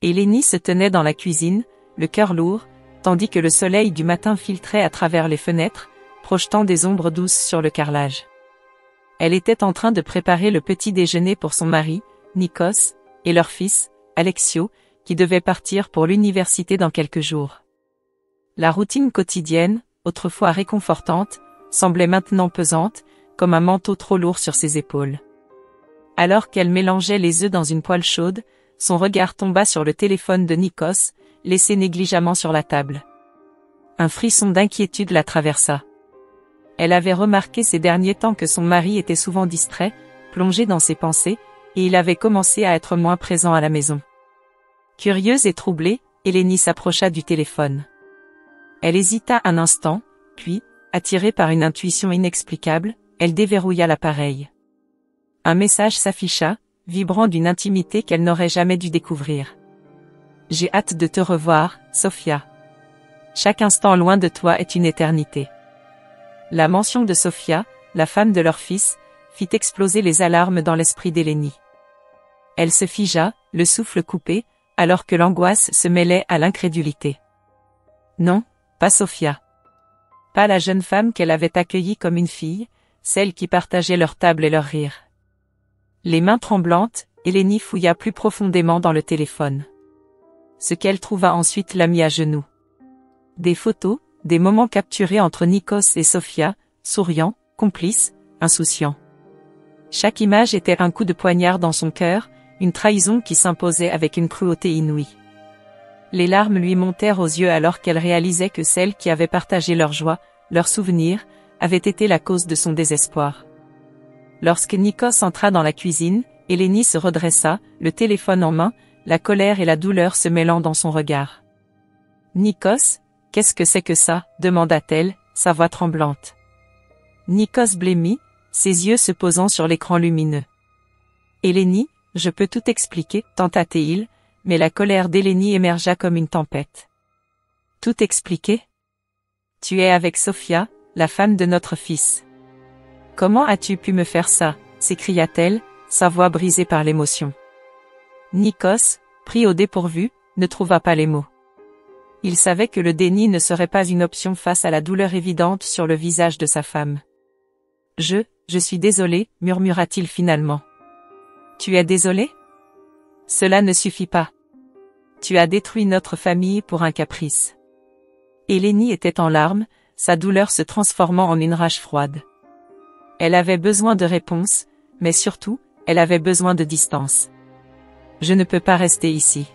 Eleni se tenait dans la cuisine, le cœur lourd, tandis que le soleil du matin filtrait à travers les fenêtres, projetant des ombres douces sur le carrelage. Elle était en train de préparer le petit déjeuner pour son mari, Nikos, et leur fils, Alexio, qui devait partir pour l'université dans quelques jours. La routine quotidienne, autrefois réconfortante, semblait maintenant pesante, comme un manteau trop lourd sur ses épaules. Alors qu'elle mélangeait les œufs dans une poêle chaude, son regard tomba sur le téléphone de Nikos, laissé négligemment sur la table. Un frisson d'inquiétude la traversa. Elle avait remarqué ces derniers temps que son mari était souvent distrait, plongé dans ses pensées, et il avait commencé à être moins présent à la maison. Curieuse et troublée, Eleni s'approcha du téléphone. Elle hésita un instant, puis, attirée par une intuition inexplicable, elle déverrouilla l'appareil. Un message s'afficha, vibrant d'une intimité qu'elle n'aurait jamais dû découvrir. « J'ai hâte de te revoir, Sofia. Chaque instant loin de toi est une éternité. » La mention de Sofia, la femme de leur fils, fit exploser les alarmes dans l'esprit d'Eleni. Elle se figea, le souffle coupé, alors que l'angoisse se mêlait à l'incrédulité. Non, pas Sofia. Pas la jeune femme qu'elle avait accueillie comme une fille, celle qui partageait leur table et leur rire. Les mains tremblantes, Eleni fouilla plus profondément dans le téléphone. Ce qu'elle trouva ensuite la mit à genoux. Des photos, des moments capturés entre Nikos et Sofia, souriants, complices, insouciants. Chaque image était un coup de poignard dans son cœur, une trahison qui s'imposait avec une cruauté inouïe. Les larmes lui montèrent aux yeux alors qu'elle réalisait que celle qui avait partagé leur joie, leurs souvenirs, avait été la cause de son désespoir. Lorsque Nikos entra dans la cuisine, Eleni se redressa, le téléphone en main, la colère et la douleur se mêlant dans son regard. « Nikos, qu'est-ce que c'est que ça ?» demanda-t-elle, sa voix tremblante. Nikos blêmit, ses yeux se posant sur l'écran lumineux. « Eleni, je peux tout expliquer, tenta-t-il, mais la colère d'Eleni émergea comme une tempête. « Tout expliquer ? Tu es avec Sofia, la femme de notre fils. Comment as-tu pu me faire ça ?» s'écria-t-elle, sa voix brisée par l'émotion. Nikos, pris au dépourvu, ne trouva pas les mots. Il savait que le déni ne serait pas une option face à la douleur évidente sur le visage de sa femme. « Je suis désolé, murmura-t-il finalement. « Tu es désolé ? Cela ne suffit pas. Tu as détruit notre famille pour un caprice. » Eleni était en larmes, sa douleur se transformant en une rage froide. Elle avait besoin de réponses, mais surtout, elle avait besoin de distance. « Je ne peux pas rester ici.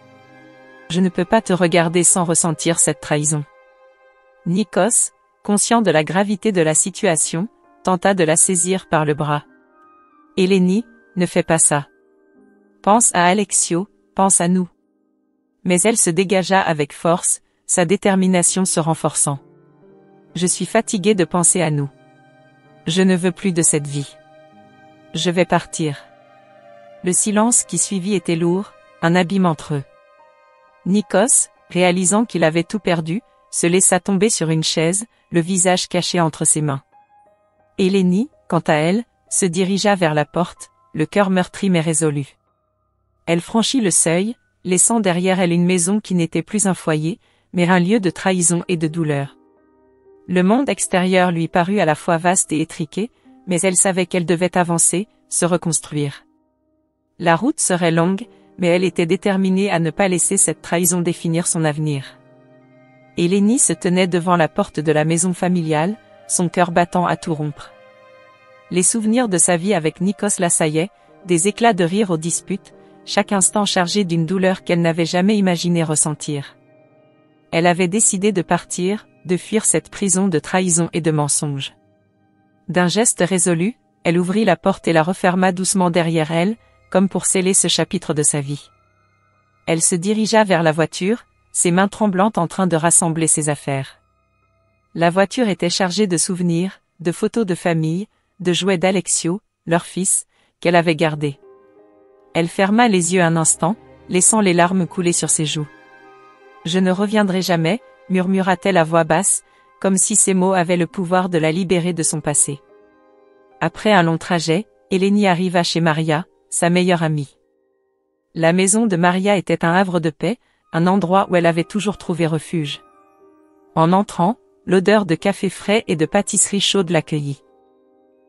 Je ne peux pas te regarder sans ressentir cette trahison. » Nikos, conscient de la gravité de la situation, tenta de la saisir par le bras. « Eleni, ne fais pas ça. Pense à Alexio, pense à nous. » Mais elle se dégagea avec force, sa détermination se renforçant. « Je suis fatiguée de penser à nous. Je ne veux plus de cette vie. Je vais partir. » Le silence qui suivit était lourd, un abîme entre eux. Nikos, réalisant qu'il avait tout perdu, se laissa tomber sur une chaise, le visage caché entre ses mains. Eleni, quant à elle, se dirigea vers la porte, le cœur meurtri mais résolu. Elle franchit le seuil, laissant derrière elle une maison qui n'était plus un foyer, mais un lieu de trahison et de douleur. Le monde extérieur lui parut à la fois vaste et étriqué, mais elle savait qu'elle devait avancer, se reconstruire. La route serait longue, mais elle était déterminée à ne pas laisser cette trahison définir son avenir. Eleni se tenait devant la porte de la maison familiale, son cœur battant à tout rompre. Les souvenirs de sa vie avec Nikos l'assaillaient, des éclats de rire aux disputes, chaque instant chargé d'une douleur qu'elle n'avait jamais imaginé ressentir. Elle avait décidé de partir, de fuir cette prison de trahison et de mensonges. D'un geste résolu, elle ouvrit la porte et la referma doucement derrière elle, comme pour sceller ce chapitre de sa vie. Elle se dirigea vers la voiture, ses mains tremblantes en train de rassembler ses affaires. La voiture était chargée de souvenirs, de photos de famille, de jouets d'Alexio, leur fils, qu'elle avait gardés. Elle ferma les yeux un instant, laissant les larmes couler sur ses joues. « Je ne reviendrai jamais », murmura-t-elle à voix basse, comme si ces mots avaient le pouvoir de la libérer de son passé. Après un long trajet, Eleni arriva chez Maria, sa meilleure amie. La maison de Maria était un havre de paix, un endroit où elle avait toujours trouvé refuge. En entrant, l'odeur de café frais et de pâtisserie chaude l'accueillit.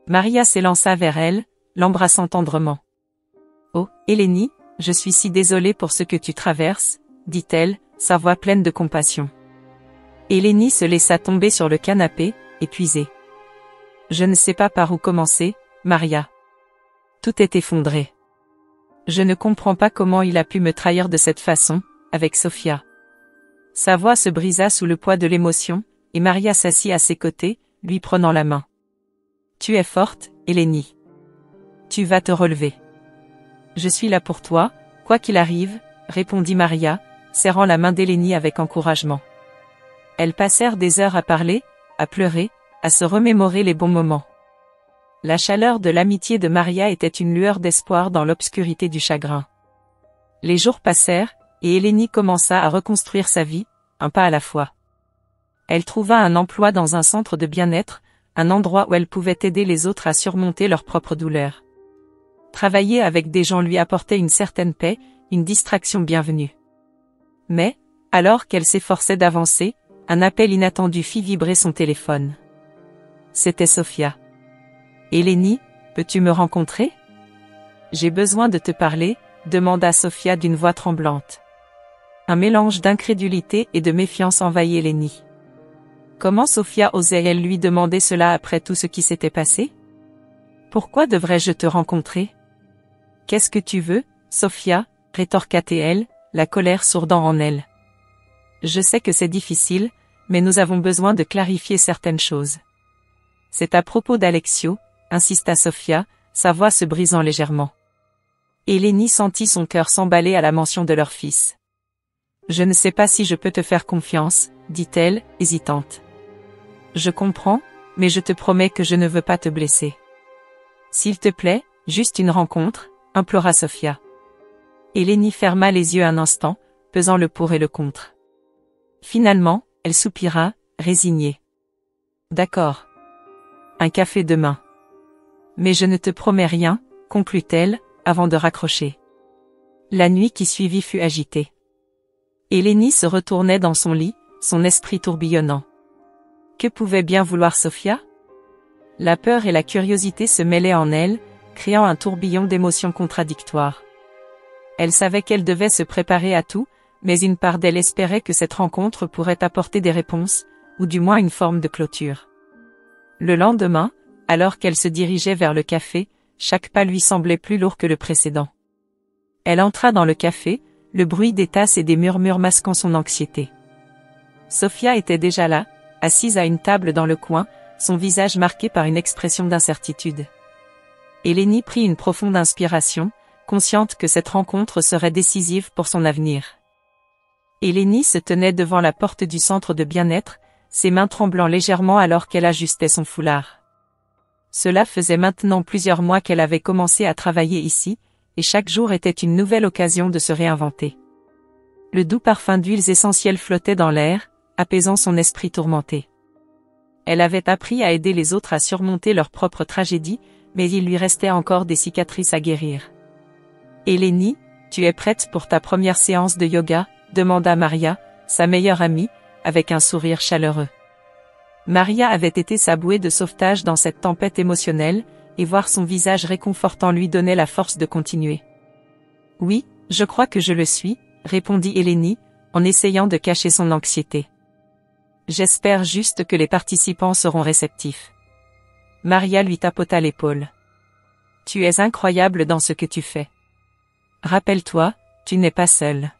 Maria s'élança vers elle, l'embrassant tendrement. « Oh, Elénie, je suis si désolée pour ce que tu traverses, » dit-elle, sa voix pleine de compassion. Elénie se laissa tomber sur le canapé, épuisée. « Je ne sais pas par où commencer, Maria. Tout est effondré. Je ne comprends pas comment il a pu me trahir de cette façon, avec Sofia. » Sa voix se brisa sous le poids de l'émotion, et Maria s'assit à ses côtés, lui prenant la main. « Tu es forte, Elénie. Tu vas te relever. Je suis là pour toi, quoi qu'il arrive, » répondit Maria, serrant la main d'Elénie avec encouragement. Elles passèrent des heures à parler, à pleurer, à se remémorer les bons moments. La chaleur de l'amitié de Maria était une lueur d'espoir dans l'obscurité du chagrin. Les jours passèrent, et Elénie commença à reconstruire sa vie, un pas à la fois. Elle trouva un emploi dans un centre de bien-être, un endroit où elle pouvait aider les autres à surmonter leurs propres douleurs. Travailler avec des gens lui apportait une certaine paix, une distraction bienvenue. Mais, alors qu'elle s'efforçait d'avancer, un appel inattendu fit vibrer son téléphone. C'était Sofia. « Elénie, peux-tu me rencontrer ? J'ai besoin de te parler, » demanda Sofia d'une voix tremblante. Un mélange d'incrédulité et de méfiance envahit Elénie. Comment Sofia osait-elle lui demander cela après tout ce qui s'était passé ? Pourquoi devrais-je te rencontrer ? Qu'est-ce que tu veux, Sofia ? Rétorqua-t-elle, la colère sourdant en elle. Je sais que c'est difficile, mais nous avons besoin de clarifier certaines choses. C'est à propos d'Alexio, insista Sofia, sa voix se brisant légèrement. Elénie sentit son cœur s'emballer à la mention de leur fils. Je ne sais pas si je peux te faire confiance, dit-elle, hésitante. Je comprends, mais je te promets que je ne veux pas te blesser. S'il te plaît, juste une rencontre, implora Sofia. Elénie ferma les yeux un instant, pesant le pour et le contre. Finalement, elle soupira, résignée. D'accord. Un café demain. Mais je ne te promets rien, conclut-elle, avant de raccrocher. La nuit qui suivit fut agitée. Elénie se retournait dans son lit, son esprit tourbillonnant. Que pouvait bien vouloir Sofia ? La peur et la curiosité se mêlaient en elle, créant un tourbillon d'émotions contradictoires. Elle savait qu'elle devait se préparer à tout, mais une part d'elle espérait que cette rencontre pourrait apporter des réponses, ou du moins une forme de clôture. Le lendemain, alors qu'elle se dirigeait vers le café, chaque pas lui semblait plus lourd que le précédent. Elle entra dans le café, le bruit des tasses et des murmures masquant son anxiété. Sofia était déjà là, assise à une table dans le coin, son visage marqué par une expression d'incertitude. Elénie prit une profonde inspiration, consciente que cette rencontre serait décisive pour son avenir. Elénie se tenait devant la porte du centre de bien-être, ses mains tremblant légèrement alors qu'elle ajustait son foulard. Cela faisait maintenant plusieurs mois qu'elle avait commencé à travailler ici, et chaque jour était une nouvelle occasion de se réinventer. Le doux parfum d'huiles essentielles flottait dans l'air, apaisant son esprit tourmenté. Elle avait appris à aider les autres à surmonter leur propre tragédie, mais il lui restait encore des cicatrices à guérir. « Elénie, tu es prête pour ta première séance de yoga ?» demanda Maria, sa meilleure amie, avec un sourire chaleureux. Maria avait été sa bouée de sauvetage dans cette tempête émotionnelle, et voir son visage réconfortant lui donnait la force de continuer. « Oui, je crois que je le suis », répondit Elénie, en essayant de cacher son anxiété. « J'espère juste que les participants seront réceptifs. » Maria lui tapota l'épaule. « Tu es incroyable dans ce que tu fais. Rappelle-toi, tu n'es pas seule. »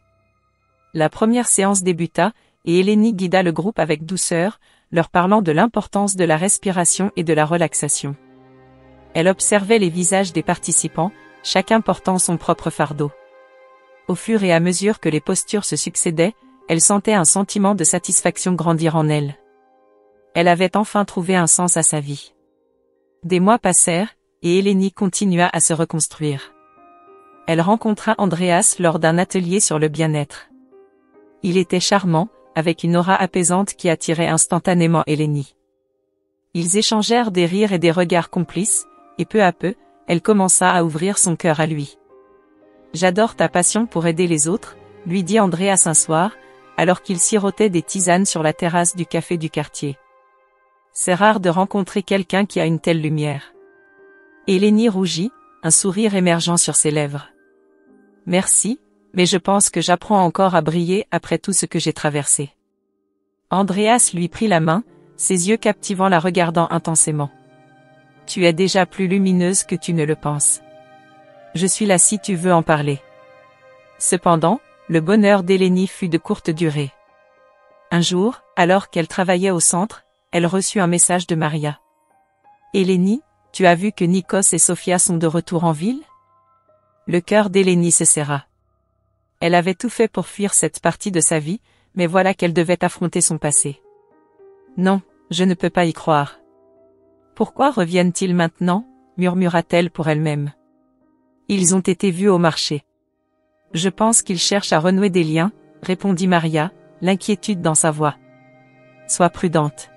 La première séance débuta, et Elénie guida le groupe avec douceur, leur parlant de l'importance de la respiration et de la relaxation. Elle observait les visages des participants, chacun portant son propre fardeau. Au fur et à mesure que les postures se succédaient, elle sentait un sentiment de satisfaction grandir en elle. Elle avait enfin trouvé un sens à sa vie. Des mois passèrent, et Elénie continua à se reconstruire. Elle rencontra Andreas lors d'un atelier sur le bien-être. Il était charmant, avec une aura apaisante qui attirait instantanément Elénie. Ils échangèrent des rires et des regards complices, et peu à peu, elle commença à ouvrir son cœur à lui. J'adore ta passion pour aider les autres, lui dit Andreas un soir, alors qu'il sirotait des tisanes sur la terrasse du café du quartier. C'est rare de rencontrer quelqu'un qui a une telle lumière. Eleni rougit, un sourire émergeant sur ses lèvres. Merci, mais je pense que j'apprends encore à briller après tout ce que j'ai traversé. Andreas lui prit la main, ses yeux captivants la regardant intensément. Tu es déjà plus lumineuse que tu ne le penses. Je suis là si tu veux en parler. Cependant, le bonheur d'Eleni fut de courte durée. Un jour, alors qu'elle travaillait au centre, elle reçut un message de Maria. Eleni, tu as vu que Nikos et Sofia sont de retour en ville? Le cœur d'Eleni se serra. Elle avait tout fait pour fuir cette partie de sa vie, mais voilà qu'elle devait affronter son passé. Non, je ne peux pas y croire. Pourquoi reviennent-ils maintenant? Murmura-t-elle pour elle-même. Ils ont été vus au marché. Je pense qu'ils cherchent à renouer des liens, répondit Maria, l'inquiétude dans sa voix. Sois prudente.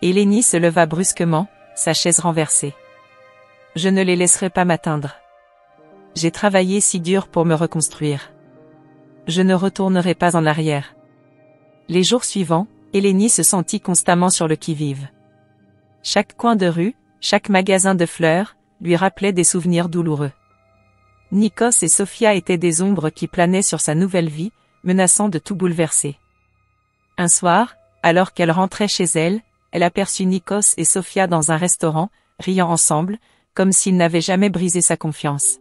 Eleni se leva brusquement, sa chaise renversée. Je ne les laisserai pas m'atteindre. J'ai travaillé si dur pour me reconstruire. Je ne retournerai pas en arrière. Les jours suivants, Eleni se sentit constamment sur le qui-vive. Chaque coin de rue, chaque magasin de fleurs, lui rappelait des souvenirs douloureux. Nikos et Sofia étaient des ombres qui planaient sur sa nouvelle vie, menaçant de tout bouleverser. Un soir, alors qu'elle rentrait chez elle, elle aperçut Nikos et Sofia dans un restaurant, riant ensemble, comme s'ils n'avaient jamais brisé sa confiance.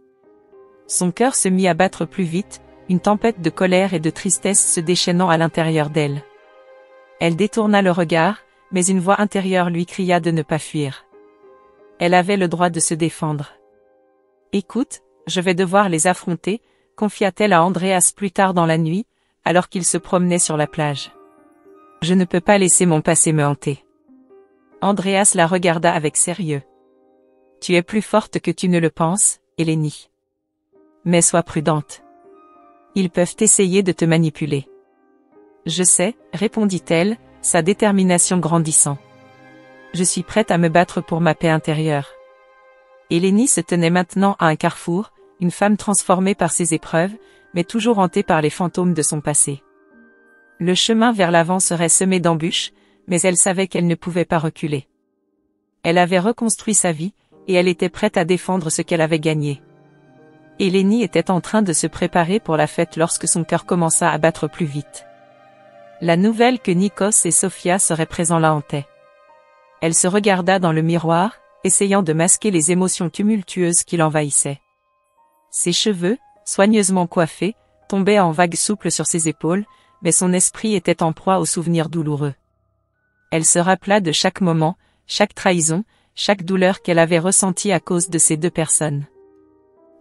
Son cœur se mit à battre plus vite, une tempête de colère et de tristesse se déchaînant à l'intérieur d'elle. Elle détourna le regard, mais une voix intérieure lui cria de ne pas fuir. Elle avait le droit de se défendre. Écoute, je vais devoir les affronter, confia-t-elle à Andreas plus tard dans la nuit, alors qu'il se promenait sur la plage. Je ne peux pas laisser mon passé me hanter. Andreas la regarda avec sérieux. Tu es plus forte que tu ne le penses, Eleni. Mais sois prudente. Ils peuvent essayer de te manipuler. Je sais, répondit-elle, sa détermination grandissant. Je suis prête à me battre pour ma paix intérieure. Eleni se tenait maintenant à un carrefour, une femme transformée par ses épreuves, mais toujours hantée par les fantômes de son passé. Le chemin vers l'avant serait semé d'embûches, mais elle savait qu'elle ne pouvait pas reculer. Elle avait reconstruit sa vie, et elle était prête à défendre ce qu'elle avait gagné. Eleni était en train de se préparer pour la fête lorsque son cœur commença à battre plus vite. La nouvelle que Nikos et Sofia seraient présents la hantait. Elle se regarda dans le miroir, essayant de masquer les émotions tumultueuses qui l'envahissaient. Ses cheveux, soigneusement coiffés, tombaient en vagues souples sur ses épaules, mais son esprit était en proie aux souvenirs douloureux. Elle se rappela de chaque moment, chaque trahison, chaque douleur qu'elle avait ressentie à cause de ces deux personnes.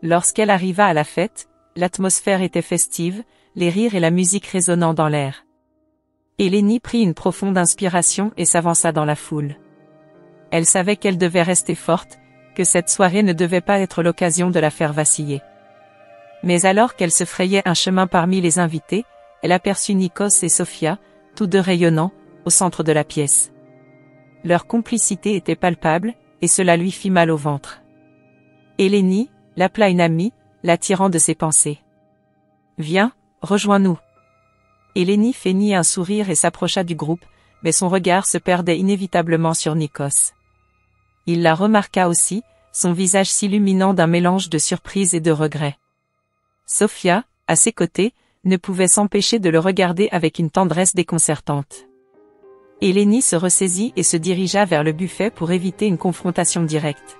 Lorsqu'elle arriva à la fête, l'atmosphère était festive, les rires et la musique résonnant dans l'air. Eleni prit une profonde inspiration et s'avança dans la foule. Elle savait qu'elle devait rester forte, que cette soirée ne devait pas être l'occasion de la faire vaciller. Mais alors qu'elle se frayait un chemin parmi les invités, elle aperçut Nikos et Sofia, tous deux rayonnants, au centre de la pièce. Leur complicité était palpable, et cela lui fit mal au ventre. Eleni l'appela une amie, l'attirant de ses pensées. « Viens, rejoins-nous. » Eleni feignit un sourire et s'approcha du groupe, mais son regard se perdait inévitablement sur Nikos. Il la remarqua aussi, son visage s'illuminant d'un mélange de surprise et de regret. Sofia, à ses côtés, ne pouvait s'empêcher de le regarder avec une tendresse déconcertante. Eleni se ressaisit et se dirigea vers le buffet pour éviter une confrontation directe.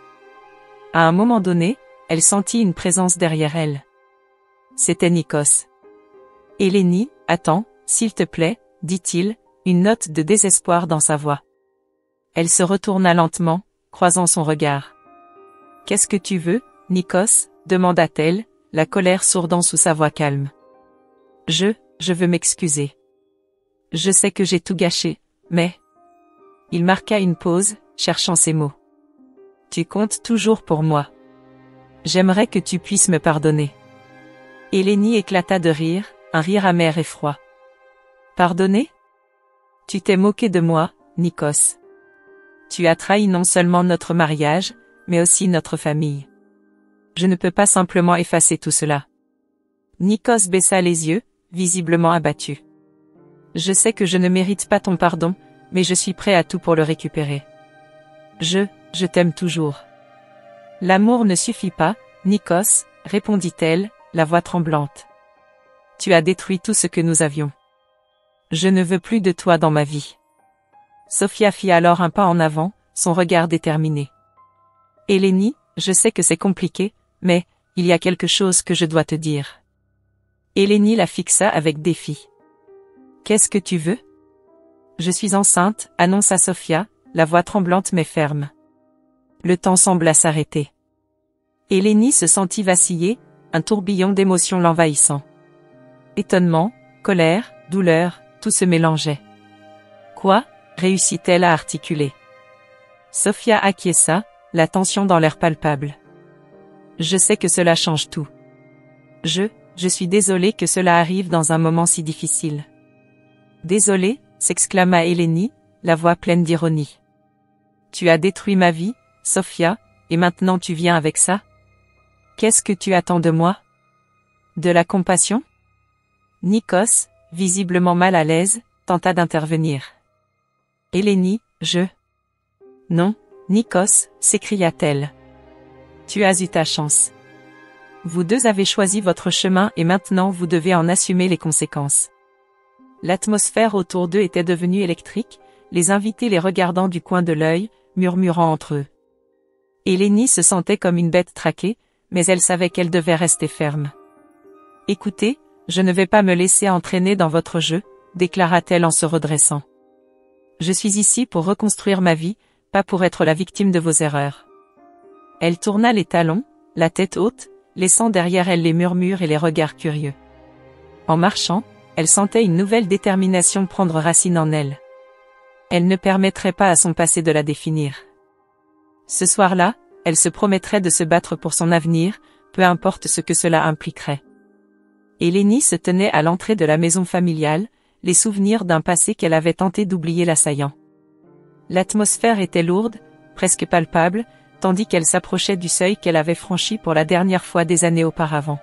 À un moment donné, elle sentit une présence derrière elle. C'était Nikos. « Eleni, attends, s'il te plaît, » dit-il, une note de désespoir dans sa voix. Elle se retourna lentement, croisant son regard. « Qu'est-ce que tu veux, Nikos ?» demanda-t-elle, la colère sourdant sous sa voix calme. « Je veux m'excuser. Je sais que j'ai tout gâché, mais... » Il marqua une pause, cherchant ses mots. « Tu comptes toujours pour moi. J'aimerais que tu puisses me pardonner. » Eleni éclata de rire, un rire amer et froid. « Pardonner ? Tu t'es moqué de moi, Nikos. Tu as trahi non seulement notre mariage, mais aussi notre famille. Je ne peux pas simplement effacer tout cela. Nikos baissa les yeux, visiblement abattu. Je sais que je ne mérite pas ton pardon, mais je suis prêt à tout pour le récupérer. Je t'aime toujours. L'amour ne suffit pas, Nikos, répondit-elle, la voix tremblante. Tu as détruit tout ce que nous avions. Je ne veux plus de toi dans ma vie. Sofia fit alors un pas en avant, son regard déterminé. Eleni, je sais que c'est compliqué, mais, il y a quelque chose que je dois te dire. Eleni la fixa avec défi. Qu'est-ce que tu veux? Je suis enceinte, annonça Sofia, la voix tremblante mais ferme. Le temps sembla s'arrêter. Eleni se sentit vaciller, un tourbillon d'émotions l'envahissant. Étonnement, colère, douleur, tout se mélangeait. Quoi? Réussit-elle à articuler. Sofia acquiesça, la tension dans l'air palpable. Je sais que cela change tout. Je suis désolée que cela arrive dans un moment si difficile. Désolée, s'exclama Eleni, la voix pleine d'ironie. Tu as détruit ma vie, Sofia, et maintenant tu viens avec ça? Qu'est-ce que tu attends de moi? De la compassion? Nikos, visiblement mal à l'aise, tenta d'intervenir. Eleni, Non, Nikos, s'écria-t-elle. Tu as eu ta chance. Vous deux avez choisi votre chemin et maintenant vous devez en assumer les conséquences. L'atmosphère autour d'eux était devenue électrique, les invités les regardant du coin de l'œil, murmurant entre eux. Eleni se sentait comme une bête traquée, mais elle savait qu'elle devait rester ferme. Écoutez, je ne vais pas me laisser entraîner dans votre jeu, déclara-t-elle en se redressant. Je suis ici pour reconstruire ma vie, pas pour être la victime de vos erreurs. Elle tourna les talons, la tête haute, laissant derrière elle les murmures et les regards curieux. En marchant, elle sentait une nouvelle détermination prendre racine en elle. Elle ne permettrait pas à son passé de la définir. Ce soir-là, elle se promettrait de se battre pour son avenir, peu importe ce que cela impliquerait. Eleni se tenait à l'entrée de la maison familiale, les souvenirs d'un passé qu'elle avait tenté d'oublier l'assaillant. L'atmosphère était lourde, presque palpable, tandis qu'elle s'approchait du seuil qu'elle avait franchi pour la dernière fois des années auparavant.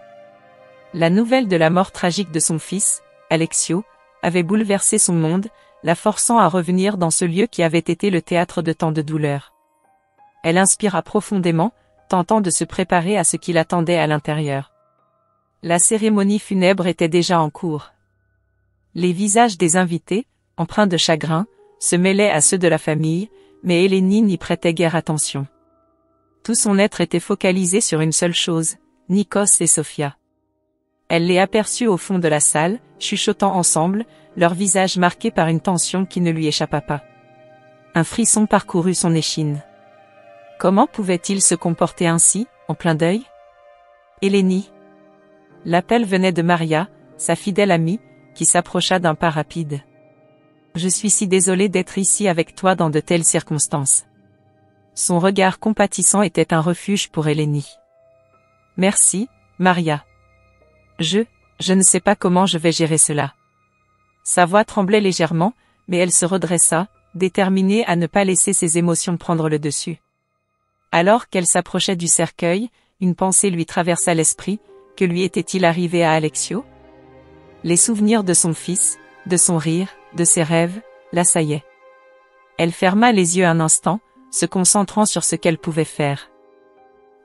La nouvelle de la mort tragique de son fils, Alexio, avait bouleversé son monde, la forçant à revenir dans ce lieu qui avait été le théâtre de tant de douleurs. Elle inspira profondément, tentant de se préparer à ce qui l'attendait à l'intérieur. La cérémonie funèbre était déjà en cours. Les visages des invités, empreints de chagrin, se mêlaient à ceux de la famille, mais Eleni n'y prêtait guère attention. Tout son être était focalisé sur une seule chose, Nikos et Sofia. Elle les aperçut au fond de la salle, chuchotant ensemble, leurs visages marqués par une tension qui ne lui échappa pas. Un frisson parcourut son échine. Comment pouvait-il se comporter ainsi, en plein deuil? Eleni. L'appel venait de Maria, sa fidèle amie, qui s'approcha d'un pas rapide. Je suis si désolée d'être ici avec toi dans de telles circonstances. Son regard compatissant était un refuge pour Eleni. Merci, Maria. Je ne sais pas comment je vais gérer cela. Sa voix tremblait légèrement, mais elle se redressa, déterminée à ne pas laisser ses émotions prendre le dessus. Alors qu'elle s'approchait du cercueil, une pensée lui traversa l'esprit, que lui était-il arrivé à Alexio? Les souvenirs de son fils, de son rire, de ses rêves, l'assaillaient. Elle ferma les yeux un instant, se concentrant sur ce qu'elle pouvait faire.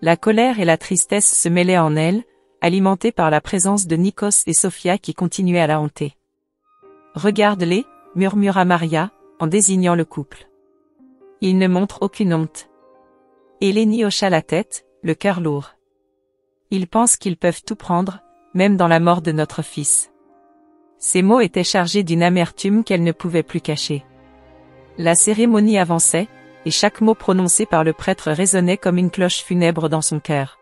La colère et la tristesse se mêlaient en elle, alimentées par la présence de Nikos et Sofia qui continuaient à la hanter. « Regarde-les, » murmura Maria, en désignant le couple. « Ils ne montrent aucune honte. » Eleni hocha la tête, le cœur lourd. « Ils pensent qu'ils peuvent tout prendre, même dans la mort de notre fils. » Ces mots étaient chargés d'une amertume qu'elle ne pouvait plus cacher. La cérémonie avançait, et chaque mot prononcé par le prêtre résonnait comme une cloche funèbre dans son cœur.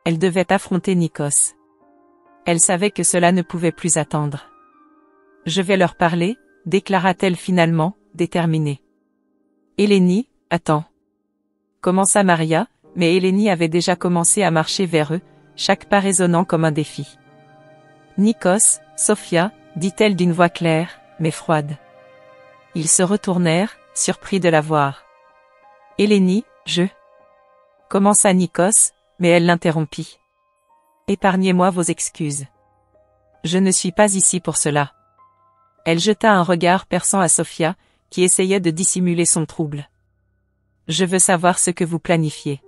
Elle devait affronter Nikos. Elle savait que cela ne pouvait plus attendre. « Je vais leur parler, » déclara-t-elle finalement, déterminée. « Eleni, attends. » Commença Maria, mais Eleni avait déjà commencé à marcher vers eux, chaque pas résonnant comme un défi. « Nikos, Sofia, » dit-elle d'une voix claire, mais froide. Ils se retournèrent, surpris de la voir. « Eleni, commença Nikos, mais elle l'interrompit. « Épargnez-moi vos excuses. Je ne suis pas ici pour cela. Elle jeta un regard perçant à Sophia, qui essayait de dissimuler son trouble. Je veux savoir ce que vous planifiez.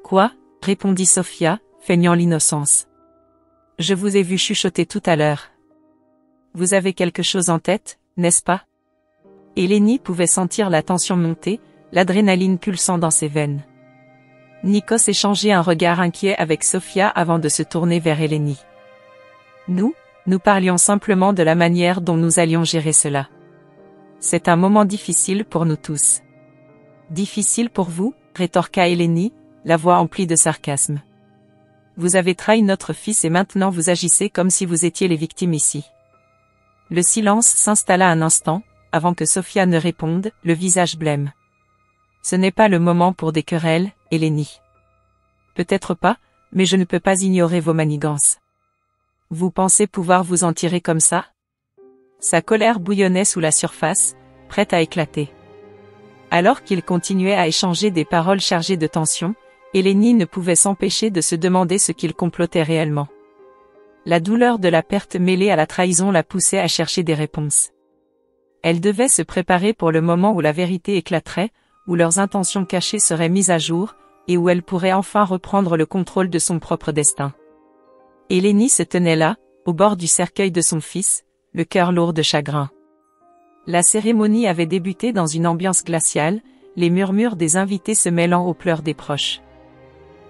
Quoi? Répondit Sophia, feignant l'innocence. Je vous ai vu chuchoter tout à l'heure. Vous avez quelque chose en tête, n'est-ce pas? Eleni pouvait sentir la tension monter, l'adrénaline pulsant dans ses veines. Nikos échangeait un regard inquiet avec Sophia avant de se tourner vers Eleni. Nous parlions simplement de la manière dont nous allions gérer cela. C'est un moment difficile pour nous tous. Difficile pour vous? Rétorqua Eleni, la voix emplie de sarcasme. Vous avez trahi notre fils et maintenant vous agissez comme si vous étiez les victimes ici. Le silence s'installa un instant, avant que Sophia ne réponde, le visage blême. Ce n'est pas le moment pour des querelles, Eleni. Peut-être pas, mais je ne peux pas ignorer vos manigances. Vous pensez pouvoir vous en tirer comme ça? Sa colère bouillonnait sous la surface, prête à éclater. Alors qu'ils continuaient à échanger des paroles chargées de tension, Eleni ne pouvait s'empêcher de se demander ce qu'ils complotaient réellement. La douleur de la perte mêlée à la trahison la poussait à chercher des réponses. Elle devait se préparer pour le moment où la vérité éclaterait, où leurs intentions cachées seraient mises à jour, et où elle pourrait enfin reprendre le contrôle de son propre destin. Eleni se tenait là, au bord du cercueil de son fils, le cœur lourd de chagrin. La cérémonie avait débuté dans une ambiance glaciale, les murmures des invités se mêlant aux pleurs des proches.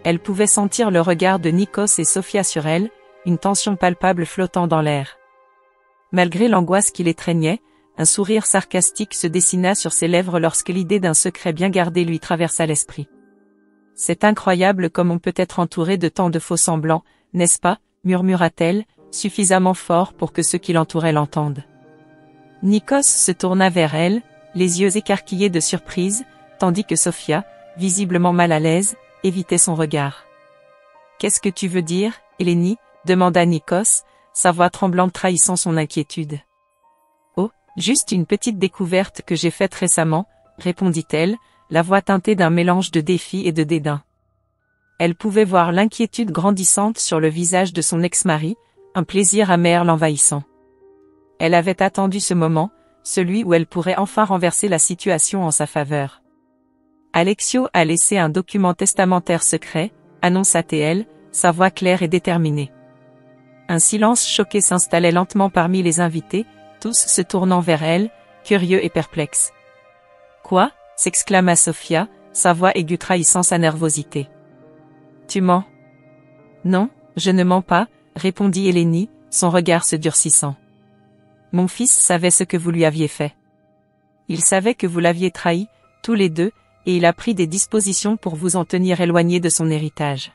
Elle pouvait sentir le regard de Nikos et Sophia sur elle, une tension palpable flottant dans l'air. Malgré l'angoisse qui l'étreignait, un sourire sarcastique se dessina sur ses lèvres lorsque l'idée d'un secret bien gardé lui traversa l'esprit. C'est incroyable comme on peut être entouré de tant de faux-semblants, n'est-ce pas, murmura-t-elle, suffisamment fort pour que ceux qui l'entouraient l'entendent. Nikos se tourna vers elle, les yeux écarquillés de surprise, tandis que Sophia, visiblement mal à l'aise, évitait son regard. « Qu'est-ce que tu veux dire, Eleni ?» demanda Nikos, sa voix tremblante trahissant son inquiétude. « Oh, juste une petite découverte que j'ai faite récemment, » répondit-elle, la voix teintée d'un mélange de défi et de dédain. Elle pouvait voir l'inquiétude grandissante sur le visage de son ex-mari, un plaisir amer l'envahissant. Elle avait attendu ce moment, celui où elle pourrait enfin renverser la situation en sa faveur. Alexio a laissé un document testamentaire secret, annonça-t-elle, sa voix claire et déterminée. Un silence choqué s'installait lentement parmi les invités, tous se tournant vers elle, curieux et perplexes. « Quoi ?» s'exclama Sophia, sa voix aiguë trahissant sa nervosité. « Tu mens ?»« Non, je ne mens pas, » répondit Eleni, son regard se durcissant. « Mon fils savait ce que vous lui aviez fait. Il savait que vous l'aviez trahi, tous les deux, et il a pris des dispositions pour vous en tenir éloigné de son héritage. »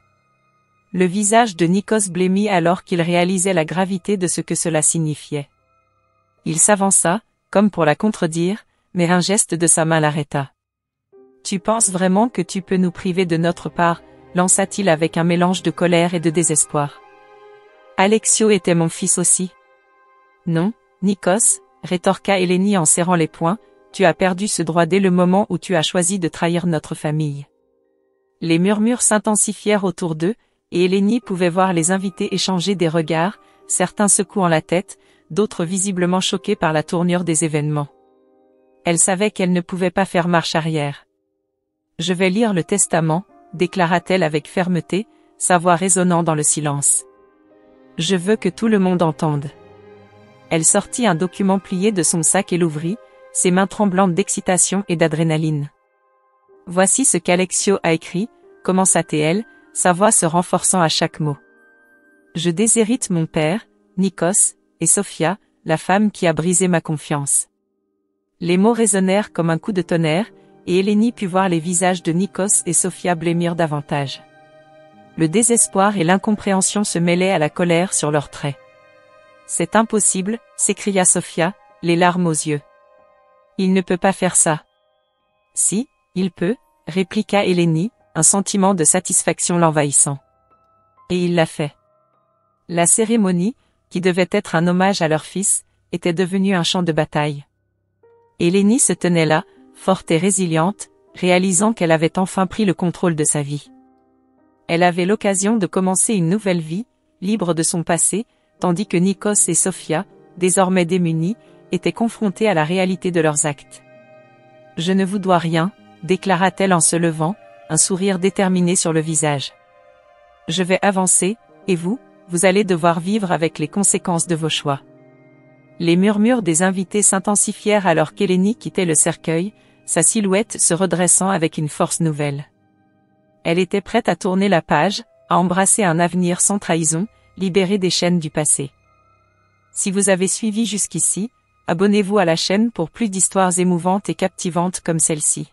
Le visage de Nikos blêmit alors qu'il réalisait la gravité de ce que cela signifiait. Il s'avança, comme pour la contredire, mais un geste de sa main l'arrêta. « Tu penses vraiment que tu peux nous priver de notre part ?» lança-t-il avec un mélange de colère et de désespoir. « Alexio était mon fils aussi. »« Non, Nikos, » rétorqua Eleni en serrant les poings, « tu as perdu ce droit dès le moment où tu as choisi de trahir notre famille. » Les murmures s'intensifièrent autour d'eux, et Eleni pouvait voir les invités échanger des regards, certains secouant la tête, d'autres visiblement choqués par la tournure des événements. Elle savait qu'elle ne pouvait pas faire marche arrière. « Je vais lire le testament, » déclara-t-elle avec fermeté, sa voix résonnant dans le silence. « Je veux que tout le monde entende. » Elle sortit un document plié de son sac et l'ouvrit, ses mains tremblantes d'excitation et d'adrénaline. « Voici ce qu'Alexio a écrit, » commença-t-elle, sa voix se renforçant à chaque mot. « Je déshérite mon père, Nikos, et Sophia, la femme qui a brisé ma confiance. » Les mots résonnèrent comme un coup de tonnerre, et Eleni put voir les visages de Nikos et Sophia blêmir davantage. Le désespoir et l'incompréhension se mêlaient à la colère sur leurs traits. « C'est impossible, » s'écria Sophia, les larmes aux yeux. « Il ne peut pas faire ça. »« Si, il peut, » répliqua Eleni, un sentiment de satisfaction l'envahissant. Et il l'a fait. La cérémonie, qui devait être un hommage à leur fils, était devenue un champ de bataille. Eleni se tenait là, forte et résiliente, réalisant qu'elle avait enfin pris le contrôle de sa vie. Elle avait l'occasion de commencer une nouvelle vie, libre de son passé, tandis que Nikos et Sofia, désormais démunis, étaient confrontés à la réalité de leurs actes. « Je ne vous dois rien », déclara-t-elle en se levant, un sourire déterminé sur le visage. « Je vais avancer, et vous allez devoir vivre avec les conséquences de vos choix. » Les murmures des invités s'intensifièrent alors qu'Hélénie quittait le cercueil, sa silhouette se redressant avec une force nouvelle. Elle était prête à tourner la page, à embrasser un avenir sans trahison, libérée des chaînes du passé. Si vous avez suivi jusqu'ici, abonnez-vous à la chaîne pour plus d'histoires émouvantes et captivantes comme celle-ci.